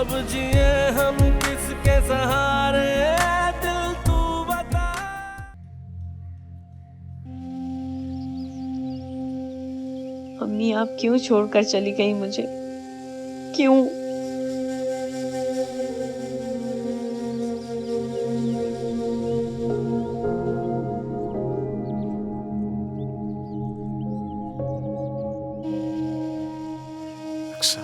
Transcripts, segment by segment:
अब जिए हम किसके सहारे, दिल तू बता। अम्मी आप क्यों छोड़कर चली गई मुझे, क्यों? अक्सा,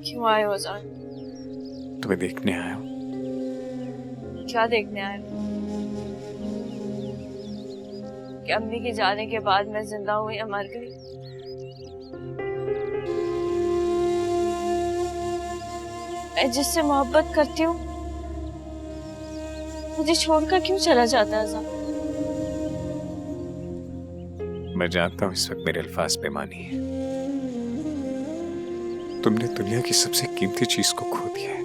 क्यों आए हो जान? तुम्हें देखने आया हूँ। क्या देखने आए हो? कि अम्मी के जाने के बाद मैं जिंदा हूँ या मर गई? मैं जिससे मोहब्बत करती हूँ मुझे छोड़कर क्यों चला जाता है जान? मैं जानता हूँ इस वक्त मेरे अल्फाज बेमानी है। तुमने दुनिया की सबसे कीमती चीज को खो दिया है।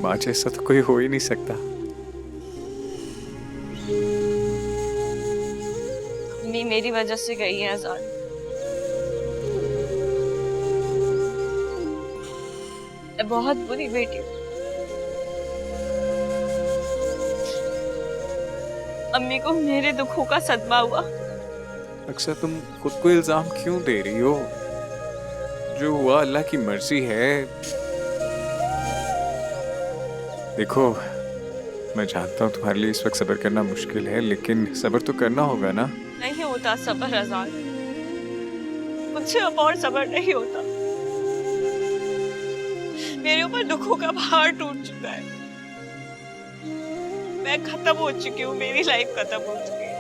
माँ जैसा तो कोई हो ही नहीं सकता। अम्मी मेरी वजह से गई है जान। मैं बहुत बुरी बेटी हूँ। अम्मी को मेरे दुखों का सदमा हुआ। अक्सर तुम खुद को इल्जाम क्यों दे रही हो? जो हुआ अल्लाह की मर्जी है। देखो, मैं जानता हूँ तुम्हारे लिए इस वक्त सब्र करना मुश्किल है, लेकिन सब्र तो करना होगा ना। नहीं होता सब्र अजान, मुझसे अब और सब्र नहीं होता। मेरे ऊपर दुखों का पहाड़ टूट चुका है। मैं खत्म हो चुकी हूँ, मेरी लाइफ खत्म हो चुकी है।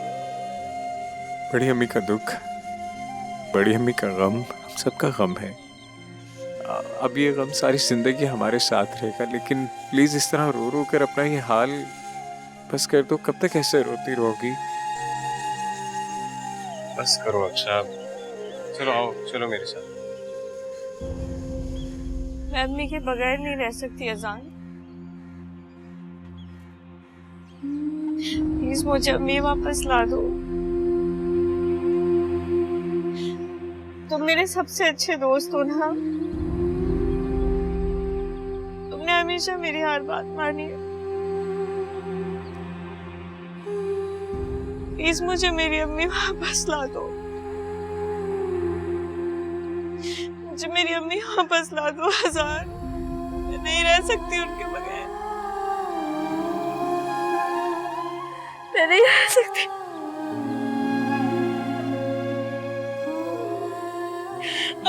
बड़ी अम्मी का दुख, बड़ी अम्मी का गम हम सबका गम है। अब ये गम सारी जिंदगी हमारे साथ रहेगा, लेकिन प्लीज इस तरह रो रो कर अपना ये हाल बस कर दो। कब तक ऐसे रोती रहोगी? बस करो अक्षा, चलो आओ, चलो मेरे साथ। मैं अम्मी के बगैर नहीं रह सकती अजान। प्लीज मुझे अम्मी वापस ला दो। तुम मेरे सबसे अच्छे दोस्त हो ना। तुमने हमेशा मेरी हर बात मानी है। प्लीज मुझे मेरी अम्मी वापस ला दो। मुझे मेरी अम्मी वापस ला दो अजान। मैं नहीं रह सकती उनके बगैर। मैं नहीं रह सकती।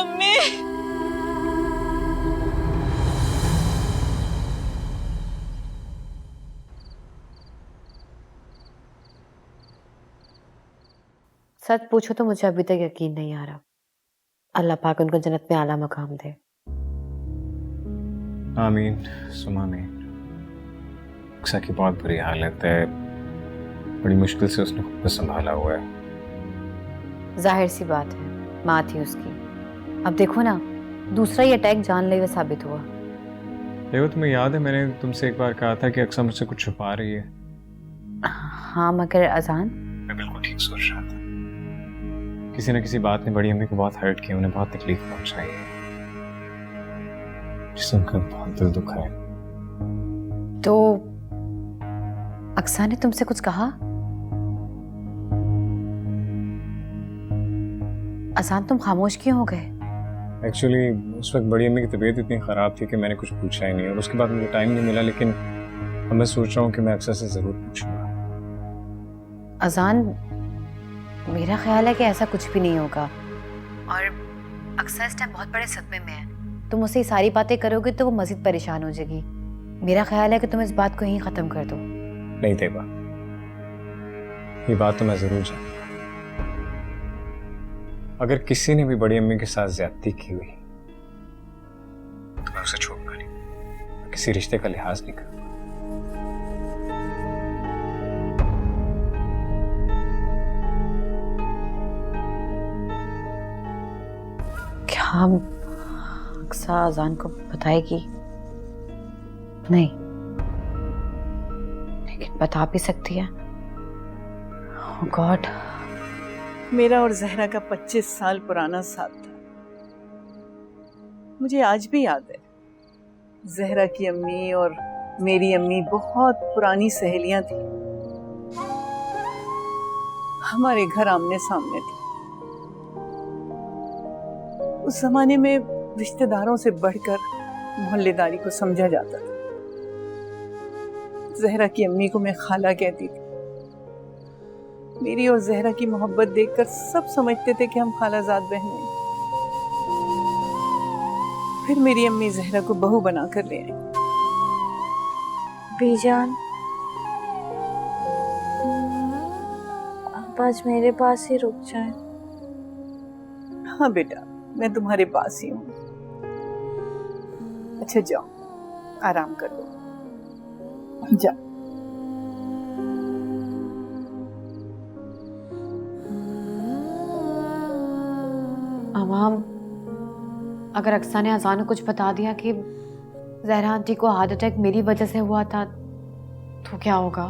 अम्मी, सच पूछो तो मुझे अभी तक यकीन नहीं आ रहा। अल्लाह पाक उनको जन्नत में आला मकाम दे। आमीन सुमा आमीन। अक्सा की बहुत बुरी हालत है, बड़ी मुश्किल से उसने खुद को संभाला हुआ है। जाहिर सी बात है, माँ थी उसकी। अब देखो ना, दूसरा ही अटैक जानलेवा साबित हुआ। देखो, तुम्हें याद है मैंने तुमसे एक बार कहा था कि अक्सा मुझसे कुछ छुपा रही है। हाँ मगर अजान, मैं बिल्कुल ठीक सोच रहा था। किसी न किसी बात ने बड़ी अम्मी को बहुत हर्ट किया, उन्हें बहुत तकलीफ पहुंचाई है, जिससे उनका बहुत दिल दुखा है। तो अक्सा ने तुमसे कुछ कहा? अजान तुम खामोश क्यों हो गए? एक्चुअली उस वक्त बड़ी अम्मी की तबीयत इतनी ख़राब थी कि मैंने कुछ पूछा ही नहीं, और उसके बाद मुझे टाइम नहीं मिला। लेकिन अब मैं सोच रहा हूँ कि मैं अक्सर से ज़रूर पूछूंगा। अजान, मेरा ख्याल है कि ऐसा कुछ भी नहीं होगा, और अक्सर इस टाइम बहुत बड़े सदमे में है। तुम उससे सारी बातें करोगे तो वो मजीद परेशान हो जाएगी। मेरा ख्याल है कि तुम इस बात को यहीं ख़त्म कर दो। नहीं देवा, ये बात तो मैं ज़रूर जानता। अगर किसी ने भी बड़ी अम्मी के साथ ज्यादती की हुई तो मैं उसे छोड़ूंगा नहीं, मैं किसी रिश्ते का लिहाज नहीं करूंगा। क्या हम अक्सा अजान को बताएगी? नहीं, लेकिन बता भी सकती है। ओह गॉड, मेरा और जहरा का 25 साल पुराना साथ था। मुझे आज भी याद है, जहरा की अम्मी और मेरी अम्मी बहुत पुरानी सहेलियां थी। हमारे घर आमने सामने थे। उस जमाने में रिश्तेदारों से बढ़कर मोहल्लेदारी को समझा जाता था। जहरा की अम्मी को मैं खाला कहती थी। मेरी और जहरा की मोहब्बत देखकर सब समझते थे कि हम खालाजाद बहनें हैं। फिर मेरी अम्मी जहरा को बहू बनाकर ले आई। बीजान, आप आज मेरे पास ही रुक जाएं। हाँ बेटा, मैं तुम्हारे पास ही हूँ। अच्छा जाओ, आराम कर लो, जाओ। अमाम, अगर अक्सा ने अजान को कुछ बता दिया कि जहरा आंटी को हार्ट अटैक मेरी वजह से हुआ था तो क्या होगा?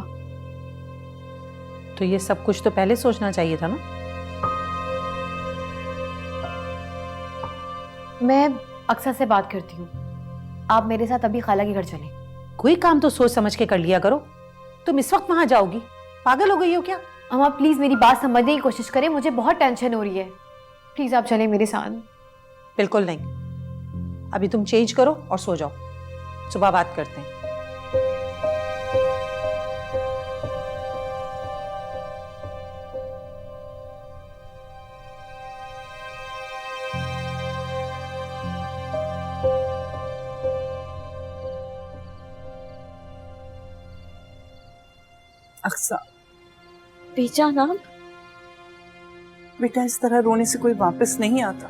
तो ये सब कुछ तो पहले सोचना चाहिए था ना। मैं अक्सा से बात करती हूँ, आप मेरे साथ अभी खाला के घर चलें। कोई काम तो सोच समझ के कर लिया करो। तुम इस वक्त वहां जाओगी? पागल हो गई हो क्या? अम्मा प्लीज मेरी बात समझने की कोशिश करें, मुझे बहुत टेंशन हो रही है। प्लीज आप चलें मेरे साथ। बिल्कुल नहीं, अभी तुम चेंज करो और सो जाओ, सुबह बात करते हैं। अक्सा बीजान, आप बेटा, इस तरह रोने से कोई वापस नहीं आता।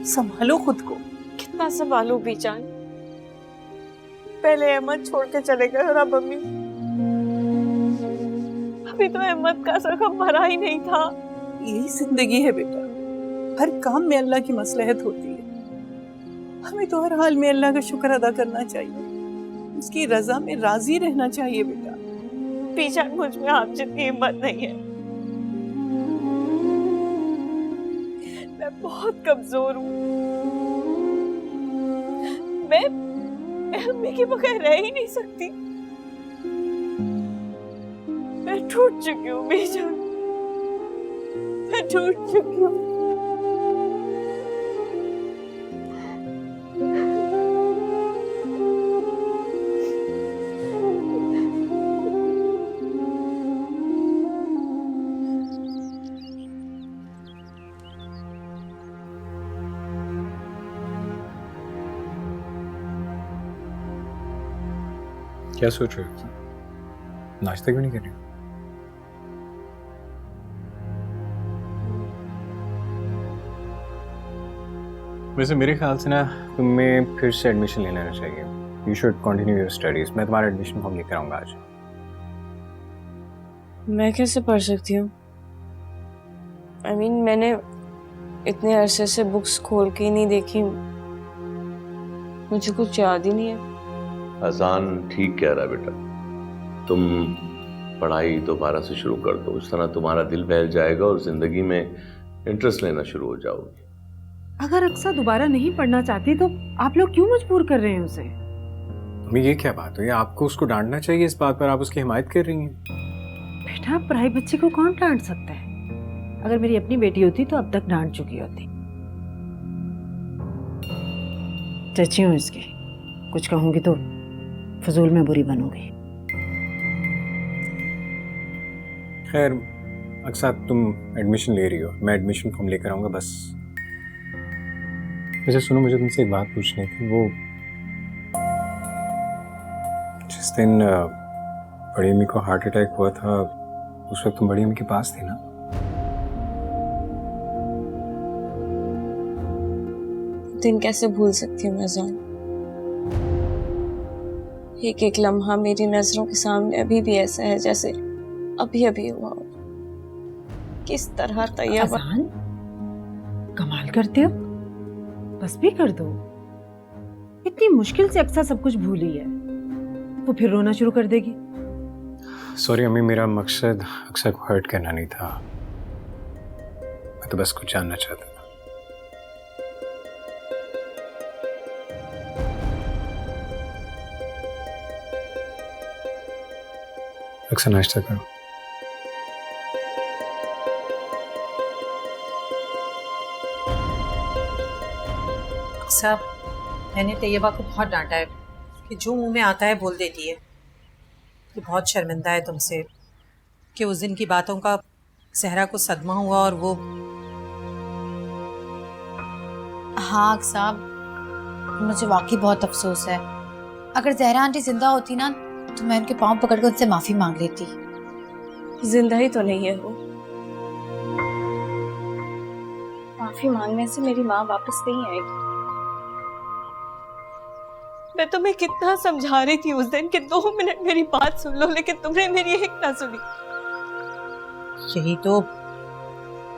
संभालो खुद को। कितना संभालूं बीजान? पहले अहमद छोड़ के चले गए और अब अम्मी। अभी तो अहमद का जख्म भरा ही नहीं था। यही जिंदगी है बेटा, हर काम में अल्लाह की मसलहत होती है। हमें तो हर हाल में अल्लाह का शुक्र अदा करना चाहिए, उसकी रजा में राजी रहना चाहिए बेटा। बीजान, मुझ में आप जितनी हिम्मत नहीं है। मैं बहुत कमजोर हूँ। मैं अम्मी के बगैर रह ही नहीं सकती। मैं टूट चुकी हूँ बीजान, मैं टूट चुकी हूँ। क्या सोच रहे हो? नाश्ता क्यों नहीं कर रही? वैसे मेरे ख्याल से ना तुम्हें फिर से एडमिशन ले लेना चाहिए। You should continue your studies. मैं तुम्हारा एडमिशन फॉर्म लेकर आऊंगा आज। मैं कैसे पढ़ सकती हूँ? I mean, मैंने इतने अरसे से बुक्स खोल के ही नहीं देखी। मुझे कुछ याद ही नहीं है। अजान ठीक कह रहा है बेटा, तुम पढ़ाई दोबारा से शुरू कर दो। इस तरह तुम्हारा दिल बहल जाएगा और जिंदगी में इंटरेस्ट लेना शुरू हो जाओगे। अगर अक्सा दोबारा नहीं पढ़ना चाहती तो आप लोग क्यों मजबूर कर रहे हैं उसे? अम्मी ये क्या बात हुई? आपको उसको डांटना चाहिए इस बात पर, आप उसकी हिमायत कर रही हैं। बेटा, पराई बच्ची को कौन डांट सकता है? अगर मेरी अपनी बेटी होती तो अब तक डांट चुकी होती। चची हूँ इसकी, कुछ कहूंगी तो फजूल में बुरी बनूंगी। खैर अक्सा, तुम एडमिशन ले रही हो, मैं एडमिशन फॉर्म लेकर आऊंगा बस। वैसे सुनो, मुझे तुमसे एक बात पूछनी थी। वो जिस दिन बड़ी अम्मी को हार्ट अटैक हुआ था उस वक्त तुम बड़ी अम्मी के पास थी ना? दिन कैसे भूल सकती हूँ मैं जान। एक एक लम्हा मेरी नजरों के सामने अभी भी ऐसा है जैसे अभी अभी हुआ हो। किस तरह तैयार। अजान, कमाल करते हो, बस भी कर दो। इतनी मुश्किल से अक्सा सब कुछ भूली है, वो फिर रोना शुरू कर देगी। सॉरी अम्मी, मेरा मकसद अक्सर को हर्ट करना नहीं था। मैं तो बस कुछ जानना चाहता था। अक्सर नाश्ता करो। अक्सर मैंने तैयबा को बहुत डांटा है कि जो मुंह में आता है बोल देती है, कि बहुत शर्मिंदा है तुमसे, कि उस दिन की बातों का सहरा को सदमा हुआ और वो। हाँ साहब, मुझे वाकई बहुत अफसोस है। अगर जहरा आंटी जिंदा होती ना तो मैं उनके पाँव पकड़कर उनसे माफी मांग लेती। जिंदा ही तो नहीं है वो। माफी मांगने से मेरी माँ वापस नहीं आएगी। मैं तुम्हें कितना समझा रही थी उस दिन कि 2 मिनट मेरी बात सुन लो, लेकिन तुमने मेरी एक ना सुनी। यही तो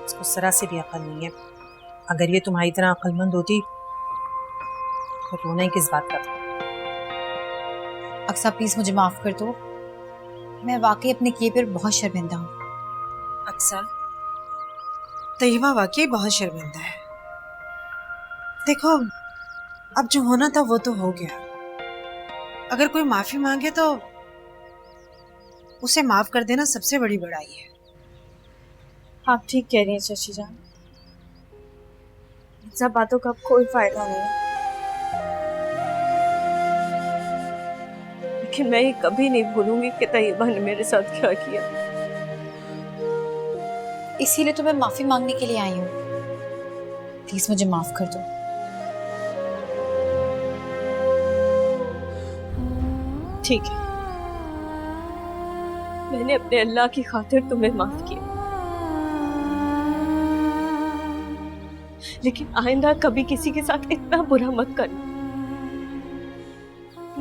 इसको जरा से भी अकल नहीं है। अगर ये तुम्हारी तरह अक्लमंद होती तो रोना ही किस बात का था। अक्सा प्लीज मुझे माफ कर दो, मैं वाकई अपने किए पर बहुत शर्मिंदा हूँ। अक्सर तैयबा वाकई बहुत शर्मिंदा है। देखो, अब जो होना था वो तो हो गया। अगर कोई माफी मांगे तो उसे माफ कर देना सबसे बड़ी बड़ाई है। आप ठीक कह रही हैं शशि जान, इन सब बातों का अब कोई फायदा नहीं है। लेकिन मैं ये कभी नहीं भूलूंगी कि तैयबा ने मेरे साथ क्या किया। इसीलिए तो मैं माफी मांगने के लिए आई हूँ। प्लीज मुझे माफ कर दो। ठीक है, मैंने अपने अल्लाह की खातिर तुम्हें माफ किया, लेकिन आइंदा कभी किसी के साथ इतना बुरा मत करना।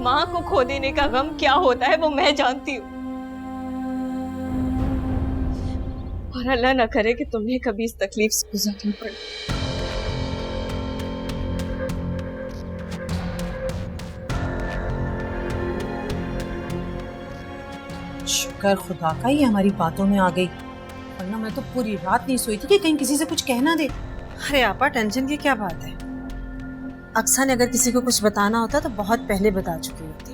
माँ को खो देने का गम क्या होता है वो मैं जानती हूँ, और अल्लाह ना करे कि तुम्हें कभी इस तकलीफ से गुजरना पड़े। शुक्र खुदा का ही हमारी बातों में आ गई, वरना मैं तो पूरी रात नहीं सोई थी कि कहीं किसी से कुछ कहना दे। अरे आपा, टेंशन की क्या बात है। अक्सा ने अगर किसी को कुछ बताना होता तो बहुत पहले बता चुकी होती।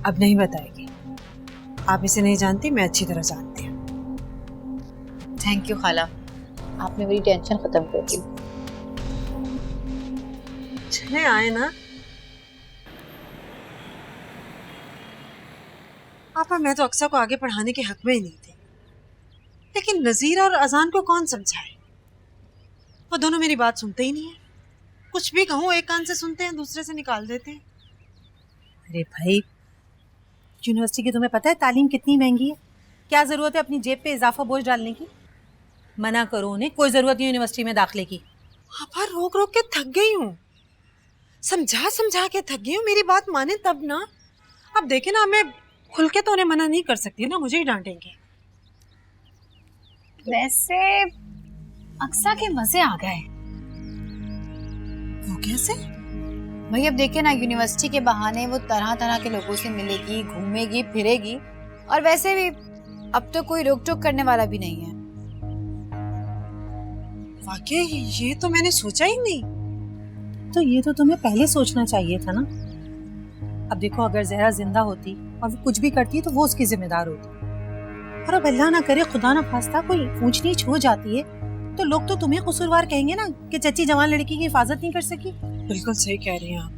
अब नहीं बताएगी। आप इसे नहीं जानती, मैं अच्छी तरह जानती हूँ। थैंक यू खाला, आपने मेरी टेंशन खत्म कर दी। चले आए ना आपा, मैं तो अक्सा को आगे पढ़ाने के हक में ही नहीं थी, लेकिन नजीर और अजान को कौन समझाए। वो दोनों मेरी बात सुनते ही नहीं है। कुछ भी कहूँ एक कान से सुनते हैं, दूसरे से निकाल देते हैं। अरे भाई, यूनिवर्सिटी की तुम्हें पता है तालीम कितनी महंगी है? क्या जरूरत है अपनी जेब पे इजाफा बोझ डालने की? मना करो उन्हें, कोई जरूरत नहीं यूनिवर्सिटी में दाखिले की। आपा, रोक रोक के थक गई हूँ, समझा समझा के थक गई हूँ। मेरी बात माने तब ना। अब देखे ना, मैं खुल के तो उन्हें मना नहीं कर सकती ना, मुझे ही डांटेंगे। वैसे अक्सा के मजे आ गए। वो कैसे? भाई अब देखे ना, यूनिवर्सिटी के बहाने वो तरह तरह के लोगों से मिलेगी, घूमेगी फिरेगी, और वैसे भी अब तो कोई रोक टोक करने वाला भी नहीं है। वाकई ये तो मैंने सोचा ही नहीं। तो ये तो तुम्हें पहले सोचना चाहिए था ना। अब देखो, अगर जहरा जिंदा होती और वो कुछ भी करती तो वो उसकी जिम्मेदार होती, और अब अल्लाह ना करे, खुदा ना खास्ता कोई ऊंच नीच हो जाती है तो लोग तो तुम्हें कसूरवार कहेंगे ना कि चच्ची जवान लड़की की हिफाजत नहीं कर सकी। बिल्कुल सही कह रही हैं आप।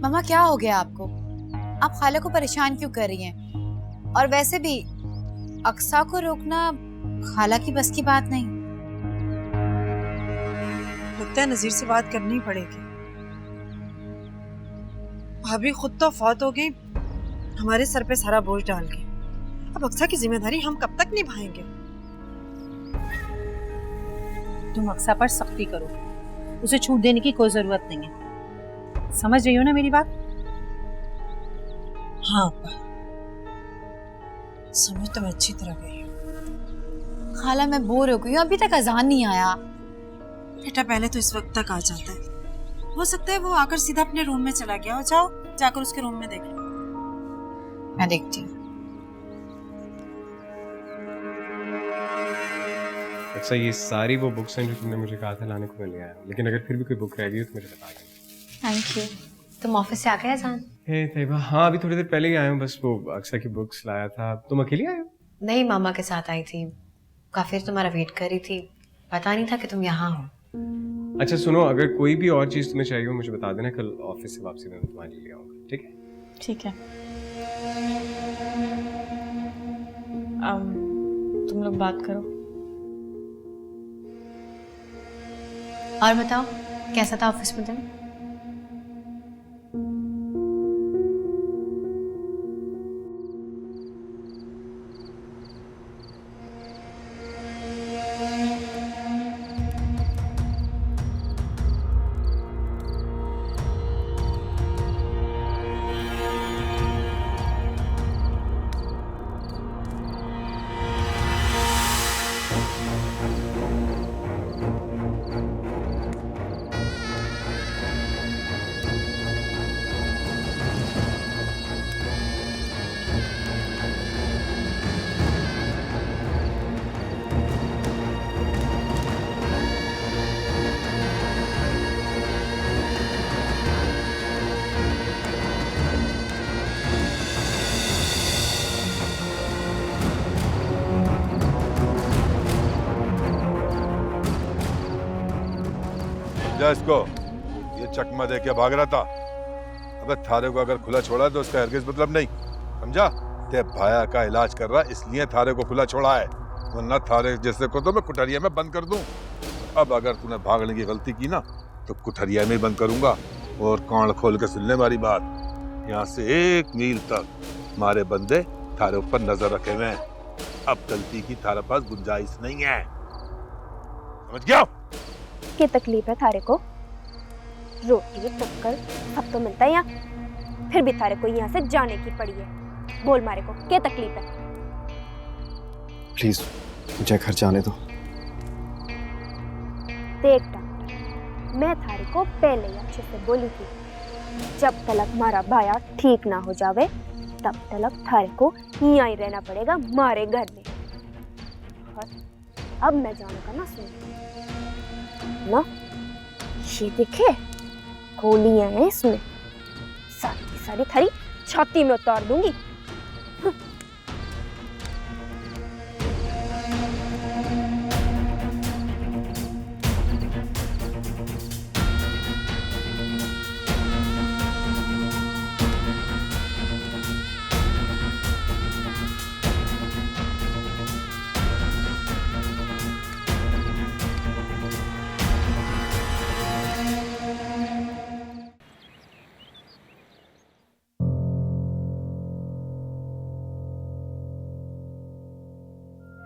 मामा क्या हो गया आपको? आप खाला को परेशान क्यों कर रही हैं? और वैसे भी अक्सा को रोकना खाला की बस की बात नहीं। लगता है नजीर से बात करनी पड़ेगी। भाभी खुद तो फौत हो गई, हमारे सर पे सारा बोझ डाल के। अब अक्सा की जिम्मेदारी हम कब तक निभाएंगे? तुम अक्सा पर सख्ती करो, उसे छूट देने की कोई जरूरत नहीं है। समझ रही हो ना मेरी बात? हाँ, समझ तो मैं अच्छी तरह गई हूँ। खाला मैं बोर हो गई हूँ, अभी तक अजान नहीं आया। बेटा पहले तो इस वक्त तक आ जाता है, हो सकता है वो आकर सीधा अपने रूम में चला गया हो। जाओ, जाकर उसके रूम में देख लो। मैं देखती हूँ। अच्छा ये सारी वो बुक्स हैं जो तुमने मुझे कहा था लाने को मैं ले आया हूँ, लेकिन अगर फिर भी कोई बुक रह गई तो मुझे बता देना। Thank you. तुम ऑफिस से आ गए अजान? हे तैयबा, हाँ अभी थोड़ी देर पहले ही आया हूँ, बस वो अक्सर की बुक्स लाया था। तुम अकेली आए हो? नहीं, मामा के साथ आई थी, काफी तुम्हारा वेट कर रही थी, पता नहीं था कि तुम यहाँ हो। अच्छा सुनो, अगर कोई भी और चीज़ तुम्हें चाहिए हो मुझे बता देना, कल ऑफिस से वापसी में तुम्हारे लिए ले आऊँगा, ठीक है? ठीक है। तुम लोग बात करो। और बताओ कैसा था ऑफिस में दिन? जा इसको, ये चकमा दे के भाग रहा था। अबे थारे को अगर खुला छोड़ा तो उसका हरगिज मतलब नहीं, समझा? ते भाया का इलाज कर रहा इसलिए थारे को खुला छोड़ा है, वरना थारे जैसे को तो मैं कुठरिया में बंद कर दूं। अब अगर तूने भागने की गलती की ना तो कुठरिया में ही बंद करूंगा। और कान खोल के सुन ले मारी बात, यहाँ से 1 मील तक मारे बंदे थारे ऊपर नजर रखे हुए हैं। अब गलती की थारे पास गुंजाइश नहीं है, समझ गया? क्या तकलीफ है थारे को? रोटी टक्कर सब तो मिलता है यहाँ, फिर भी थारे को यहाँ से जाने की पड़ी है। बोल मारे को क्या तकलीफ है? प्लीज मुझे घर जाने दो। देख डॉक्टर, मैं थारे को पहले ही अच्छे से बोली थी, जब तलक मारा भाया ठीक ना हो जावे तब तलक थारे को यहाँ ही रहना पड़ेगा मारे घर में। और अब मैं जाने का ना सुन ना, ये देखे गोलियां हैं इसमें, सारी की सारी थारी छाती में उतार दूंगी।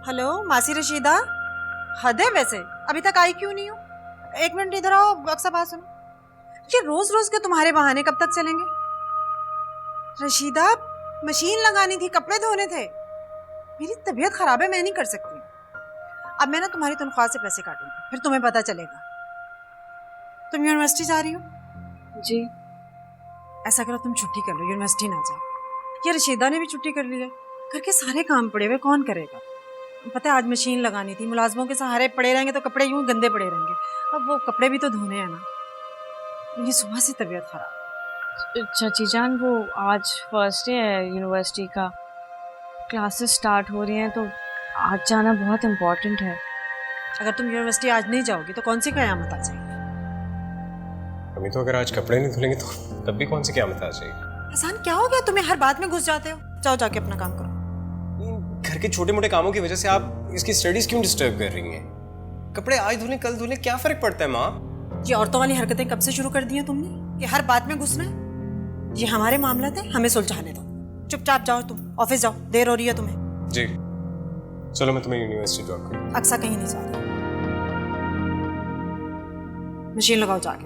हेलो मासी रशीदा, हद है वैसे, अभी तक आई क्यों नहीं हो? 1 मिनट इधर आओ, अक्सर बात सुनो। ये रोज रोज के तुम्हारे बहाने कब तक चलेंगे? रशीदा, मशीन लगानी थी, कपड़े धोने थे, मेरी तबीयत खराब है, मैं नहीं कर सकती। अब मैं ना तुम्हारी तनख्वाह से पैसे काटूंगी, फिर तुम्हें पता चलेगा। तुम यूनिवर्सिटी जा रही हो? जी। ऐसा करो तुम छुट्टी कर लो, यूनिवर्सिटी ना जाओ। ये रशीदा ने भी छुट्टी कर ली है, घर के सारे काम पड़े हुए कौन करेगा? पता है आज मशीन लगानी थी, मुलाजमों के सहारे पड़े रहेंगे तो कपड़े यूं गंदे पड़े रहेंगे। अब वो कपड़े भी तो धोने हैं ना। मेरी सुबह से तबीयत खराब। चाची जान, वो आज फर्स्ट डे है यूनिवर्सिटी का, क्लासेस स्टार्ट हो रही हैं, तो आज जाना बहुत इम्पोर्टेंट है। अगर तुम यूनिवर्सिटी आज नहीं जाओगी तो कौन सी कयामत आ जाएगी? अभी तो अगर आज कपड़े नहीं धुलेंगे तो तब भी कौन सी क़यामत आ जाएगी? आसान क्या हो गया, तुम्हें हर बात में घुस जाते हो। जाओ जाके अपना काम करो। घर के छोटे मोटे कामों की वजह से आप इसकी स्टडीज क्यों डिस्टर्ब कर रही हैं? कपड़े आज धुले कल धुले क्या फर्क पड़ता है माँ? ये औरतों वाली हरकतें कब से शुरू कर दी हैं तुमने कि हर बात में घुसना है? ये हमारे मामला थे, हमें सुलझाने दो। चुपचाप जाओ, तुम ऑफिस जाओ, देर हो रही है तुम्हें। जी चलो, मैं तुम्हें यूनिवर्सिटी ड्रॉप करूँ। अक्सर कहीं नहीं जा रही, मशीन लगाओ जाके।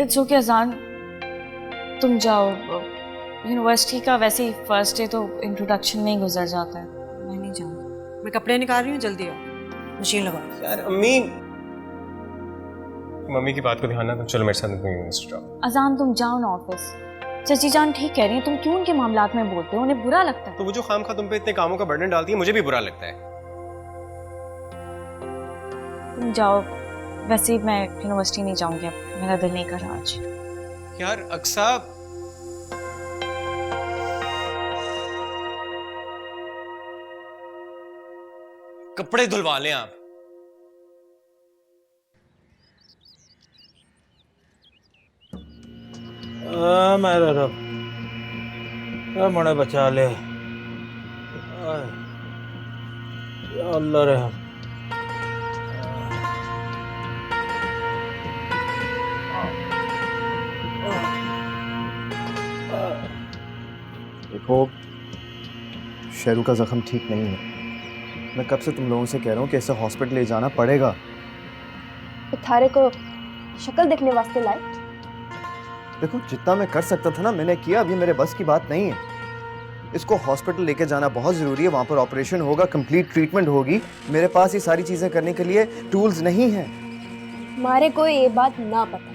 इट्स ओके अजान, तुम जाओ। यूनिवर्सिटी का वैसे ही फर्स्ट डे तो इंट्रोडक्शन में ही गुजर जाता है। मैं नहीं जाऊंगी, मैं कपड़े निकाल रही हूँ, जल्दी आओ, मशीन लगाओ। यार अम्मी, मम्मी की बात को ध्यान ना दो, चलो मेरे साथ यूनिवर्सिटी ड्रॉप। अजान तुम जाओ ना ऑफिस। चाची जान ठीक कह रही हैं, तुम क्यों उनके मामलात में बोलते हो? उन्हें बुरा लगता है। तो वो जो खाम खा तुम पे इतने कामों का बर्डन डालती है, मुझे भी बुरा लगता है। तुम जाओ, वैसे ही मैं यूनिवर्सिटी नहीं जाऊंगी अब, मेरा दिल नहीं कर रहा आज। यार अक्सा, कपड़े धुलवा लें आप। मेरे रब, मने बचा ले या अल्लाह रहम। देखो, शेरू का जख्म ठीक नहीं है। मैं कब से तुम लोगों से कह रहा हूँ कि इसे हॉस्पिटल ले जाना पड़ेगा। तो थारे को शक्ल देखने वास्ते लाए। देखो, जितना मैं कर सकता था ना मैंने किया, अभी मेरे बस की बात नहीं है। इसको हॉस्पिटल लेके जाना बहुत ज़रूरी है, वहाँ पर ऑपरेशन होगा, कंप्लीट ट्रीटमेंट होगी। मेरे पास ये सारी चीज़ें करने के लिए टूल्स नहीं हैं। मारे को ये बात ना पता है,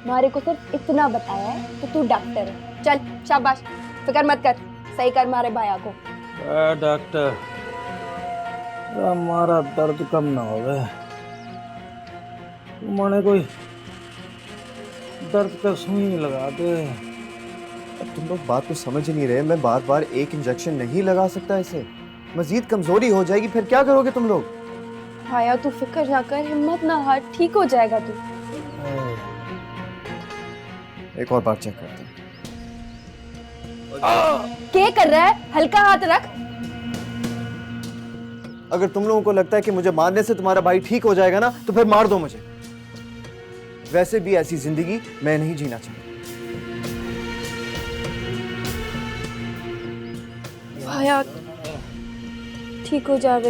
मारे को सिर्फ इतना बताया है कि तू डॉक्टर है। चल शाबाश, फिक्र मत कर, सही कर मारे भाया को। डॉक्टर, हमारा दर्द कम ना हो गए, मने कोई दर्द का सुई लगा दे। तुम लोग बात को समझ नहीं रहे। मैं बार बार एक इंजेक्शन नहीं लगा सकता, इसे मजीद कमजोरी हो जाएगी। फिर क्या करोगे तुम लोग? भाया तू फिक्र ना कर, हिम्मत ना हार, ठीक हो जाएगा तू। एक और बार चेक करते हैं। क्या कर रहा है? हल्का हाथ रख। अगर तुम लोगों को लगता है कि मुझे मारने से तुम्हारा भाई ठीक हो जाएगा ना, तो फिर मार दो मुझे। वैसे भी ऐसी जिंदगी मैं नहीं जीना चाहता। भाया ठीक हो जाएगा।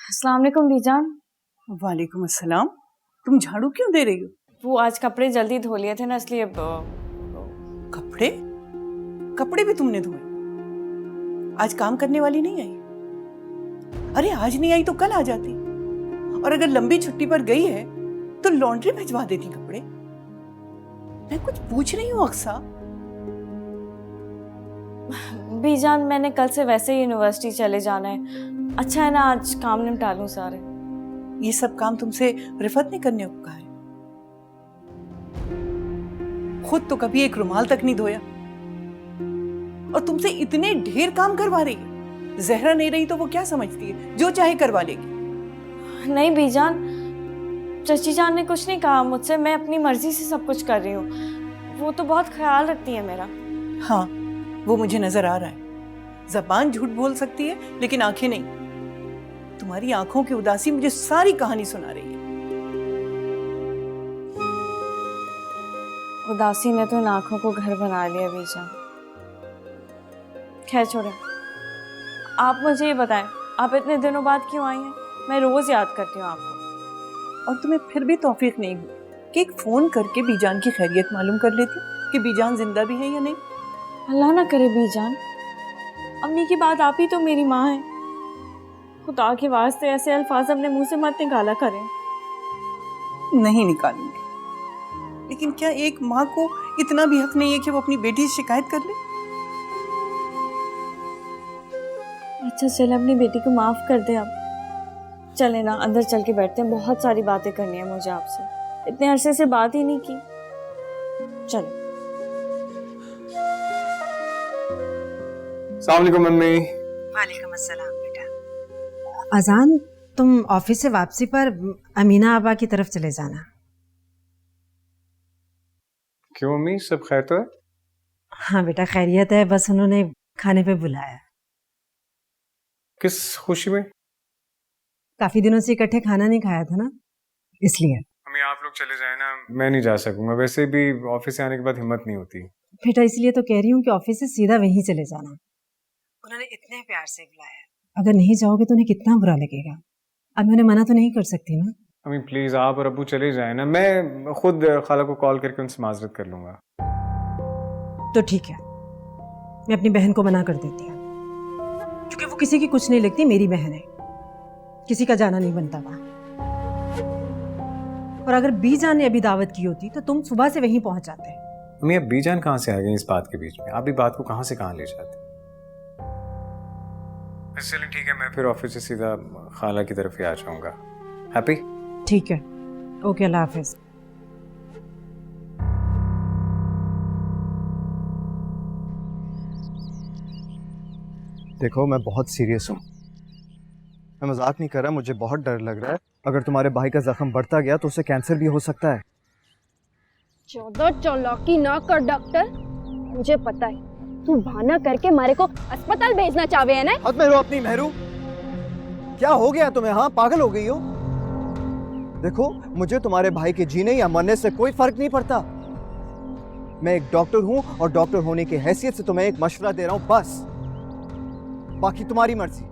अस्सलाम वालेकुम बीजान। वालेकुम अस्सलाम। तुम झाड़ू क्यों दे रही हो? वो आज कपड़े जल्दी धो लिए थे ना, इसलिए कपड़े? कपड़े भी तुमने धोए? आज काम करने वाली नहीं आई? अरे आज नहीं आई तो कल आ जाती। और अगर लंबी छुट्टी पर गई है तो लॉन्ड्री भिजवा देती कपड़े। मैं कुछ पूछ रही हूँ अक्सा। बीजान, मैंने कल से वैसे ही यूनिवर्सिटी चले जाना है। अच्छा है ना आज काम निपटा लूं सारे। ये सब काम तुमसे रिफत ने करने को कहा है। खुद तो कभी एक रुमाल तक नहीं धोया और तुमसे इतने ढेर काम करवा रही है। जहरा नहीं रही तो वो क्या समझती है, जो चाहे करवा लेगी। नहीं बीजान, चची जान ने कुछ नहीं कहा मुझसे, मैं अपनी मर्जी से सब कुछ कर रही हूँ। वो तो बहुत ख्याल रखती है मेरा। हाँ, वो मुझे नजर आ रहा है। जबान झूठ बोल सकती है लेकिन आंखें नहीं। तुम्हारी आंखों की उदासी मुझे सारी कहानी सुना रही है। उदासी ने तो इन आंखों को घर बना लिया बीजान। खैर छोड़े, आप मुझे ये बताएं, आप इतने दिनों बाद क्यों आई हैं? मैं रोज याद करती हूँ आपको। और तुम्हें फिर भी तौफीक नहीं हुई कि एक फोन करके बीजान की खैरियत मालूम कर लेती कि बीजान जिंदा भी है या नहीं। अल्लाह ना करे बीजान, अम्मी की बात, आप ही तो मेरी माँ है। खुदा के वास्ते ऐसे अल्फाज अपने मुंह से मत निकाला करें। नहीं निकालूंगी, लेकिन क्या एक माँ को इतना भी हक नहीं है कि वो अपनी बेटी से शिकायत कर ले? अच्छा चले, अपनी बेटी को माफ कर दे। अब चले ना, अंदर चल के बैठते हैं, बहुत सारी बातें करनी है मुझे आपसे। इतने अरसे से बात ही नहीं की। चलो। अस्सलाम वालेकुम मम्मी। वालेकुम अस्सलाम बेटा। अजान, तुम ऑफिस से वापसी पर अमीना आबा की तरफ चले जाना। क्यों मम्मी, सब खैर तो है? हाँ बेटा, खैरियत है, बस उन्होंने खाने पे बुलाया। किस खुशी में? काफी दिनों से इकट्ठे खाना नहीं खाया था ना, इसलिए। मम्मी आप लोग चले जाए ना, मैं नहीं जा सकूंगा। वैसे भी ऑफिस से आने के बाद हिम्मत नहीं होती। बेटा इसलिए तो कह रही हूँ कि ऑफिस से सीधा वहीं चले जाना। उन्होंने इतने प्यार से बुलाया, अगर नहीं जाओगे तो उन्हें कितना बुरा लगेगा। अब मैं उन्हें मना तो नहीं कर सकती ना। मम्मी प्लीज आप और अब्बू चले जाए ना, मैं खुद खाला को कॉल करके उनसे माजरत कर लूंगा। तो ठीक है, मैं अपनी बहन को मना कर देती हूँ। क्योंकि वो किसी की कुछ नहीं लगती, मेरी बहन है, किसी का जाना नहीं बनता वहां। और अगर बीजान ने अभी दावत की होती तो तुम सुबह से वहीं पहुंच जाते। मम्मी, अब बीजान कहाँ से आ गई इस बात के बीच में? आप भी बात को कहाँ से कहाँ ले जाते? चलिए ठीक है, मैं फिर ऑफिस से सीधा खाला की तरफ ही आ जाऊंगा। हैप्पी? ठीक है, ओके, अल्लाह हाफिज। देखो, मैं बहुत सीरियस हूँ, मैं मजाक नहीं कर रहा, मुझे बहुत डर लग रहा है। अगर तुम्हारे भाई का जख्म बढ़ता गया तो उसे कैंसर भी हो सकता है। ज्यादा चालाकी ना कर डॉक्टर, मुझे पता है तू बहाना करके मारे को अस्पताल भेजना चाहे है ना। हद में रहो अपनी मेहरू, क्या हो गया तुम्हें? हाँ, पागल हो गई हो? देखो, मुझे तुम्हारे भाई के जीने या मरने से कोई फर्क नहीं पड़ता। मैं एक डॉक्टर हूं और डॉक्टर होने की हैसियत से तुम्हें एक मशवरा दे रहा हूं, बस। बाकी तुम्हारी मर्जी।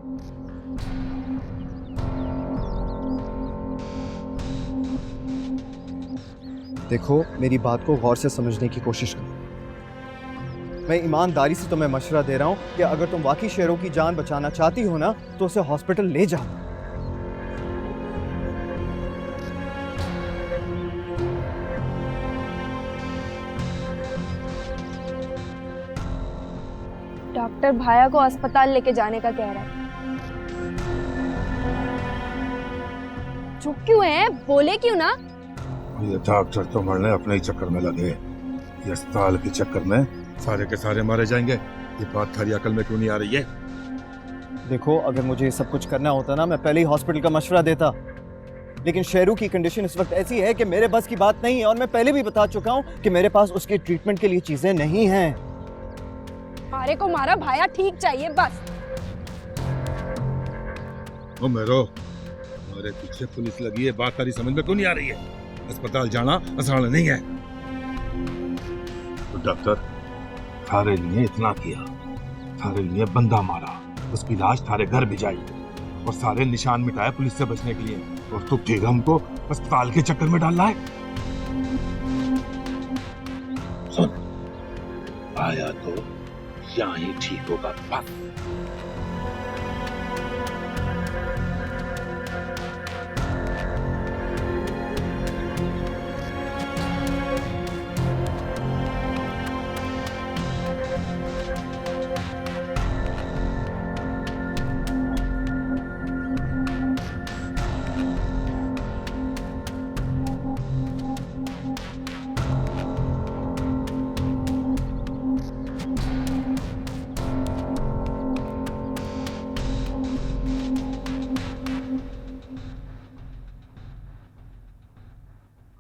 देखो, मेरी बात को गौर से समझने की कोशिश करो। मैं ईमानदारी से तुम्हें मशवरा दे रहा हूं कि अगर तुम वाकई शेरों की जान बचाना चाहती हो ना, तो उसे हॉस्पिटल ले जाओ। डॉक्टर भाया को अस्पताल लेके जाने का कह रहा है। चुप क्यों है, बोले क्यों ना? ये डॉक्टर तो मरने अपने ही चक्कर में लगे। ये अस्पताल के चक्कर में सारे के सारे मारे जाएंगे। ये बात थारी अकल में क्यों नहीं आ रही है? देखो, अगर मुझे ये सब कुछ करना होता ना, मैं पहले ही हॉस्पिटल का मशवरा देता। लेकिन शेरू की कंडीशन इस वक्त ऐसी है कि मेरे बस की बात नहीं है, और मैं पहले भी बता चुका हूं कि मेरे पास उसके ट्रीटमेंट के लिए चीजें नहीं हैं। मारे को मारा, भाया ठीक चाहिए बस। ओ मेरो, हमारे पीछे पुलिस लगी है, बात तारी समझ में क्यों नहीं आ रही है? अस्पताल जाना आसान नहीं है। तो डॉक्टर, थारे लिए इतना किया, थारे लिए बंदा मारा, उसकी लाश थारे घर भिजाई और सारे निशान मिटाए पुलिस से बचने के लिए, और तू फिर हमको अस्पताल के चक्कर में डाल रहा है। सुन, आया तो यहाँ ही ठीक होगा बस।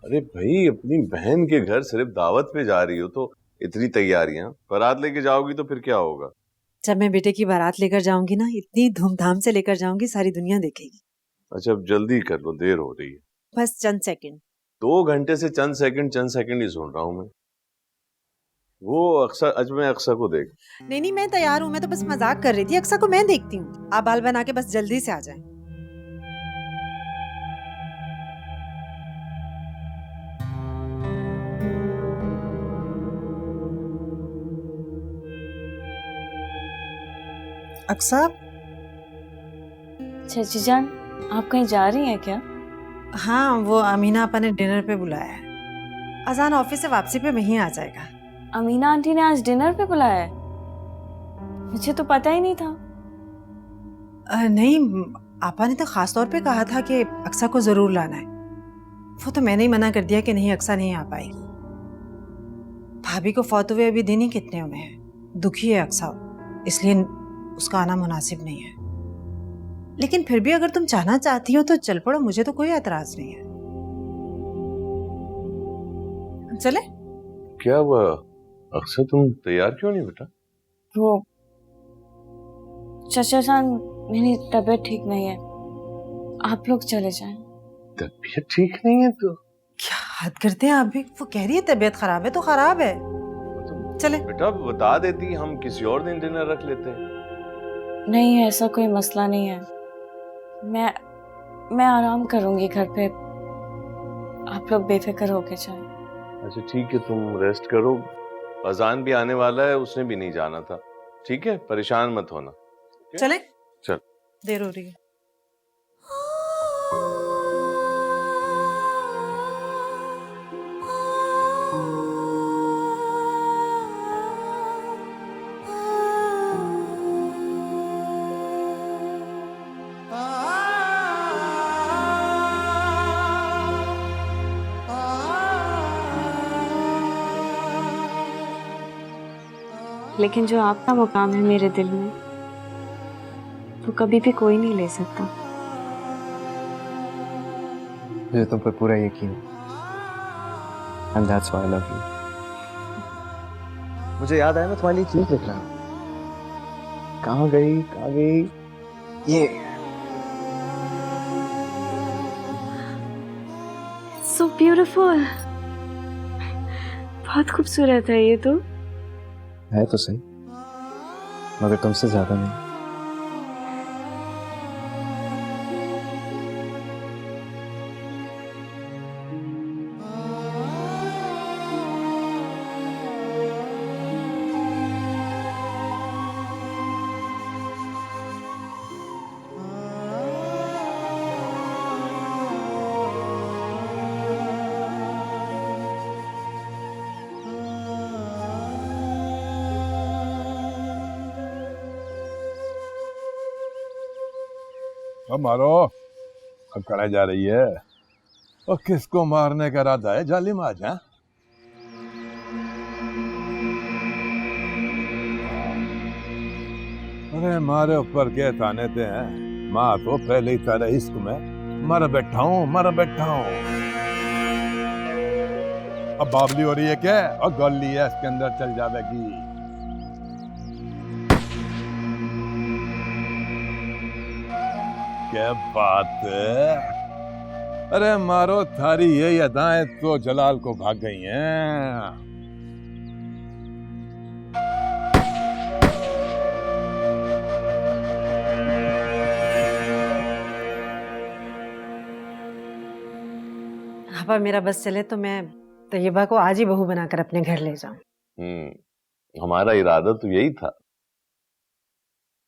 अरे भाई, अपनी बहन के घर सिर्फ दावत पे जा रही हो तो इतनी तैयारियां, बारात लेके जाओगी तो फिर क्या होगा? जब मैं बेटे की बारात लेकर जाऊंगी ना, इतनी धूमधाम से लेकर जाऊंगी, सारी दुनिया देखेगी। अच्छा, अब जल्दी कर लो, देर हो रही है। बस चंद सेकंड। 2 घंटे से चंद सेकंड ही सुन रहा हूं मैं। वो अक्सर, आज मैं अक्सर को देख। नहीं, मैं तैयार हूँ, मैं तो बस मजाक कर रही थी। अक्सर को मैं देखती हूँ, आप बाल बना के बस जल्दी से आ जाएं। अक्सर। चाची जान, आप कहीं जा रही हैं क्या? हाँ, वो अमीना आपा ने डिनर पे बुलाया है। अजान ऑफिस से वापसी पे वहीं आ जाएगा। अमीना आंटी ने आज डिनर पे बुलाया है? मुझे तो पता ही नहीं था। नहीं, आपा ने तो खास तौर पे कहा था कि अक्सा को जरूर लाना है। वो तो मैंने ही मना कर दिया कि नहीं, अक्सा नहीं आ पाई। भाभी को फौत हुए अभी दिन ही कितने हुए हैं, दुखी है अक्सा, इसलिए उसका आना मुनासिब नहीं है। लेकिन फिर भी अगर तुम जाना चाहती हो तो चल पड़ो, मुझे तो कोई एतराज नहीं है। चले? क्या हुआ अक्सर, तुम तैयार क्यों नहीं बेटा? वो चाचा जान, मेरी तबीयत ठीक नहीं है, आप लोग चले जाएं। तबीयत ठीक नहीं है तो? क्या हद करते हैं आप भी। वो कह रही है तबीयत खराब है तो खराब है। चले बेटा, बता देती, हम किसी और दिन डिनर रख लेते। नहीं, ऐसा कोई मसला नहीं है। मैं आराम करूंगी घर पे, आप लोग बेफिक्र होके जाएं। अच्छा ठीक है, तुम रेस्ट करो। अजान भी आने वाला है, उसने भी नहीं जाना था। ठीक है, परेशान मत होना। चले? चल। देर हो रही है। लेकिन जो आपका मुकाम है मेरे दिल में, वो कभी भी कोई नहीं ले सकता। मुझे तुम पर पूरा यकीन है। And that's why I love you. मुझे याद आया मैं तुम्हारे लिए चीज लिख रहा हूँ। कहाँ गई ये। So beautiful. बहुत खूबसूरत है ये तो। है तो सही, मगर तुमसे ज्यादा नहीं। अब मारो, अब कड़ा जा रही है। और किसको मारने का इरादा है जालिम आज? हैं? अरे मारे ऊपर के ताने थे हैं। माँ तो पहले ही तेरे इश्क में मर बैठा हूँ। अब बावली हो रही है क्या? और गली है इसके अंदर चल जाएगी। क्या बात है? अरे मारो, थारी ये अदाएं तो जलाल को भाग गई हैं। अब मेरा बस चले तो मैं तैयबा को आज ही बहू बनाकर अपने घर ले जाऊं। हमारा इरादा तो यही था,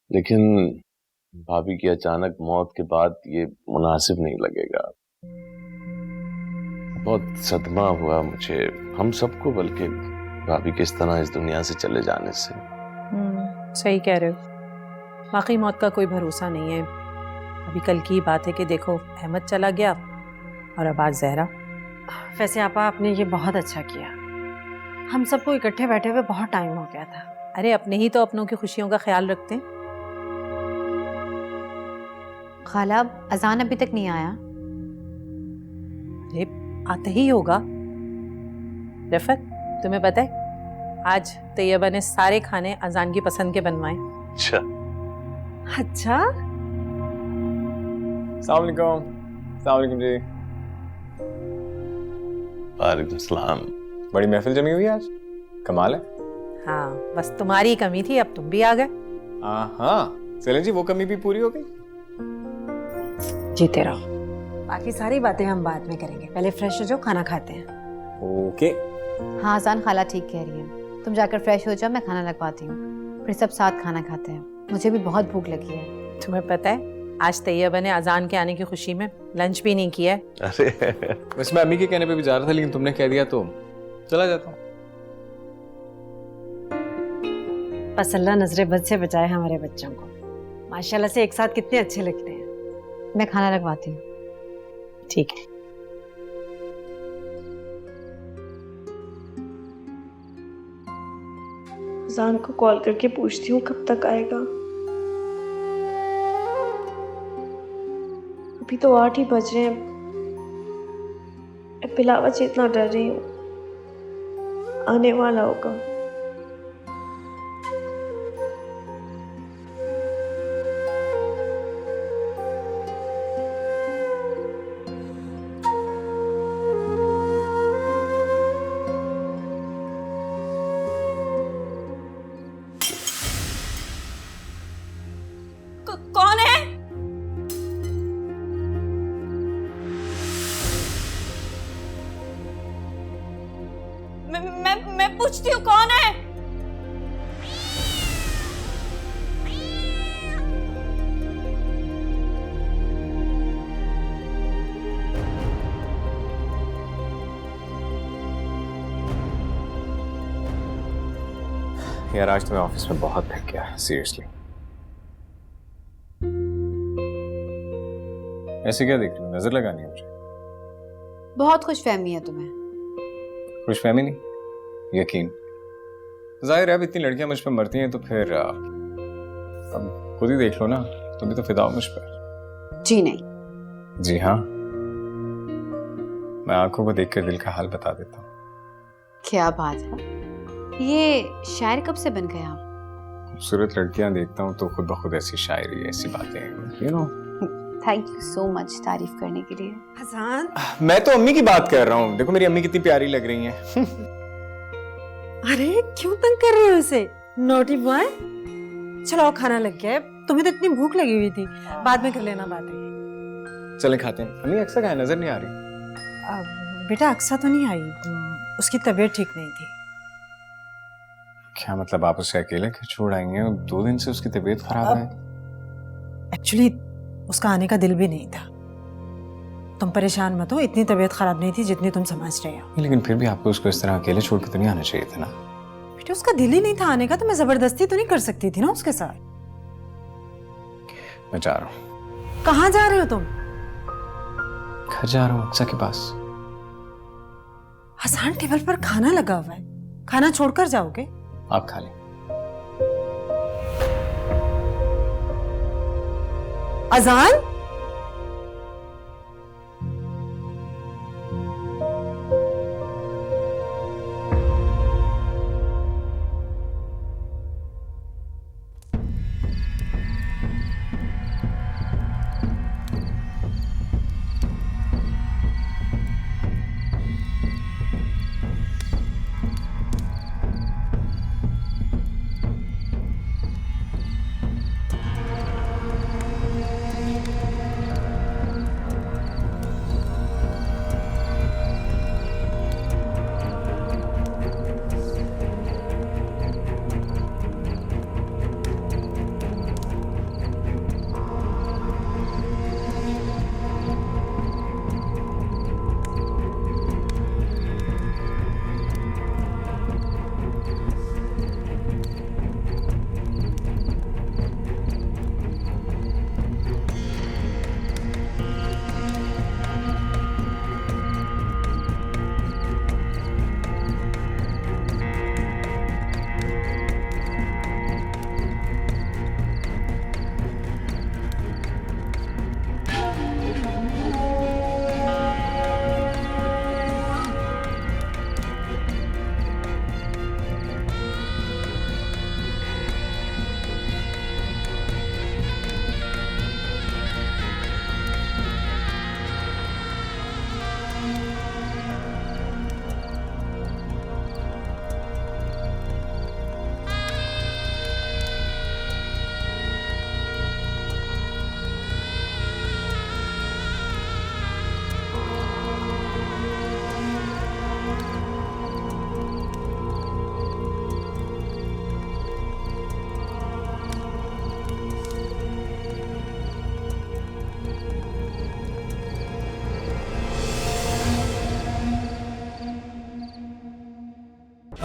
लेकिन भाभी की अचानक मौत के बाद ये मुनासिब नहीं लगेगा। बहुत सदमा हुआ मुझे, हम सबको, बल्कि भाभी के इस तरह इस दुनिया से चले जाने से। सही कह रहे हो। वाकई मौत का कोई भरोसा नहीं है। अभी कल की बात है कि देखो अहमद चला गया और अब आज जहरा। वैसे आपा आपने ये बहुत अच्छा किया। हम सबको इकट्ठे बैठे हुए बहुत टाइम हो गया था। अरे अपने ही तो अपनों की खुशियों का ख्याल रखते हैं। खाला, अजान अभी तक नहीं आया। अरे आता ही होगा। रफत, तुम्हें पता है आज तैयबा ने सारे खाने अजान की पसंद के बनवाए। अच्छा अच्छा। अस्सलाम वालेकुम जी। वालेकुम सलाम। बड़ी महफिल जमी हुई है आज, कमाल है। हाँ, बस तुम्हारी कमी थी, अब तुम भी आ गए। हाँ चलें जी, वो कमी भी पूरी हो गई। जीते रहो। बाकी सारी बातें हम बाद में करेंगे, पहले फ्रेश हो जाओ, खाना खाते हैं। ओके। हाँ अजान, खाला ठीक कह रही है। तुम जाकर फ्रेश हो जाओ, मैं खाना लगवाती हूँ, फिर सब साथ खाना खाते हैं। मुझे भी बहुत भूख लगी है। तुम्हें पता है आज तैयबा ने अजान के आने की खुशी में लंच भी नहीं किया है। अरे वैसे मैं अम्मी के कहने पे भी जा रहा था, लेकिन तुमने कह दिया तो चला जाता हूँ। बस अल्लाह नजरे बद से बचाए हमारे बच्चों को। माशाल्लाह से एक साथ कितने अच्छे लगते हैं। मैं खाना लगवाती हूँ। ठीक है। जान को कॉल करके पूछती हूँ कब तक आएगा। अभी तो 8 ही बज रहे हैं। मैं बिलावत से इतना डर रही हूँ, आने वाला होगा। कौन है? मैं पूछती हूँ कौन है? यार आज तो मैं ऑफिस में बहुत थक गया, सीरियसली। ऐसे क्या देख रही हो? नजर लगानी है मुझे? बहुत खुशफहमी है तुम्हें। खुशफहमी नहीं, यकीन। जाहिर है अब इतनी लड़कियां मुझ पर मरती हैं तो फिर अब खुद ही देख लो ना, तुम भी तो फिदा हो मुझ पर। जी नहीं। जी हाँ, मैं आंखों को देखकर दिल का हाल बता देता हूँ। क्या बात है, ये शायर कब से बन गए आप? खूबसूरत लड़कियां देखता हूँ तो खुद ब खुद ऐसी शायरी, ऐसी बातें, you know. Thank you so much तारीफ करने के लिए। हसन, मैं तो अम्मी की बात कर रहा हूँ, देखो मेरी अम्मी कितनी प्यारी लग रही हैं। अरे क्यों तंग कर रहे हो उसे? Naughty boy. चलो खाना लग गया है, तुम्हें तो इतनी भूख लगी हुई थी, बाद में कर लेना बातें। चलें खाते हैं। अम्मी अक्सर कहाँ है? नजर नहीं आ रही। बेटा अक्सा तो नहीं आई, उसकी तबीयत ठीक नहीं थी। क्या मतलब आप उसे अकेले क्यों छोड़ आएंगे? 2 दिन से उसकी तबीयत खराब है। एक्चुअली उसका आने का दिल भी नहीं था। तुम परेशान मत हो, इतनी तबीयत खराब नहीं थी जितनी तुम समझ रहे हो। लेकिन फिर भी आपको उसको इस तरह अकेले छोड़ के तो नहीं आना चाहिए था ना। बेटा उसका दिल ही नहीं था आने का, तो मैं जबरदस्ती तो नहीं कर सकती थी ना उसके साथ। मैं जा रहा हूँ। कहाँ जा रहे हो तुम? घर जा रहा हूँ, अक्सा के पास। हसन, टेबल पर खाना लगा हुआ है, खाना छोड़कर जाओगे? आप खा लें। अजान,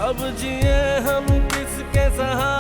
अब जिए हम किसके सहारे।